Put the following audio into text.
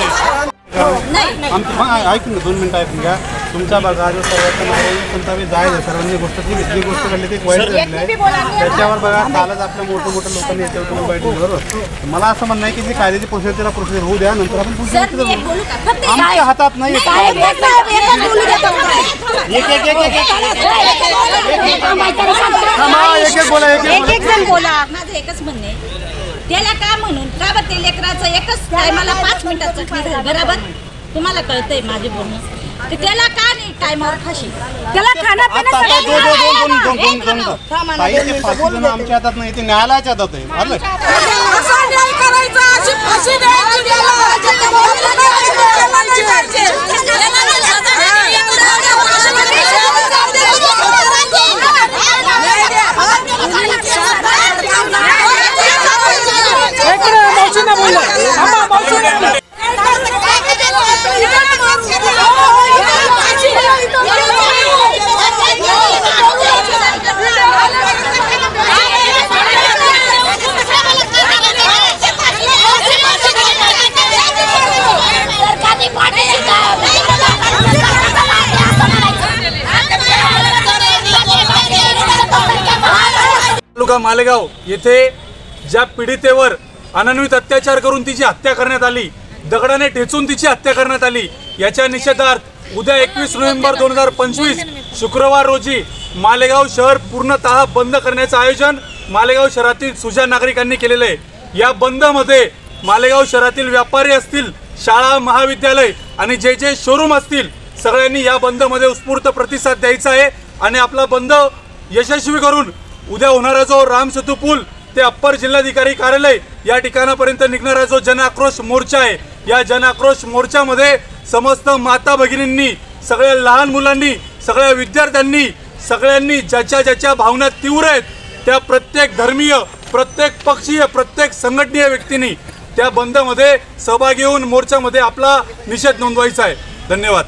आहे। ऐकून 2 मिनिटं ऐकून घ्या। तुमचा बघा जो सर्वांनी जायचं सर्वांनी गोष्ट जी गोष्ट घडली ती वाईट झालेली आहे त्याच्यावर बघा कालच आपल्या मोठ्या लोकांनी याच्यावर वाईट बरोबर मला असं म्हणणं आहे की जी कायद्याची प्रोसिजर होऊ द्या नंतर आपण आमच्या हातात नाही बोला माझं एकच म्हणणं आहे त्याला का म्हणून का बरं ते लेकराचं एकच टायमाला 5 मिनिटात चटणी झाली बरोबर तुम्हाला कळतंय माझे बोलणं तर त्याला का नाही टायमावर फाशी त्याला खाणं आमच्या हातात नाही ते न्यायालयाच्या हातात आहे तालुका मालेगाव येथे ज्या पीडितेवर अनन्वित अत्याचार करून तिची हत्या करण्यात आली, दगडाने ठेचून तिची हत्या करण्यात आली, याच्या निषेधार्थ उद्या 21 नोव्हेंबर 2025 शुक्रवार रोजी मालेगाव शहर पूर्णतः बंद करण्याचं आयोजन मालेगाव शहरातील सुजाण नागरिकांनी केलेलं आहे। या बंदमध्ये मालेगाव शहरातील व्यापारी असतील, शाळा महाविद्यालय आणि जे जे शोरूम असतील सगळ्यांनी या बंदमध्ये उत्स्फूर्त प्रतिसाद द्यायचा आहे आणि आपला बंद यशस्वी करून उद्या होणारा जो रामसेतू पूल ते अप्पर जिल्हाधिकारी कार्यालय या ठिकाणापर्यंत निघणारा जो जनआक्रोश मोर्चा आहे या जनआक्रोश मोर्चामध्ये समस्त माता भगिनींनी सगळ्या लहान मुलांनी सगळ्या विद्यार्थ्यांनी सगळ्यांनी ज्याच्या भावना तीव्र आहेत त्या प्रत्येक धर्मीय प्रत्येक पक्षीय प्रत्येक संघटनीय व्यक्तींनी त्या बंदमध्ये सहभागी होऊन मोर्चामध्ये आपला निषेध नोंदवायचा आहे। धन्यवाद।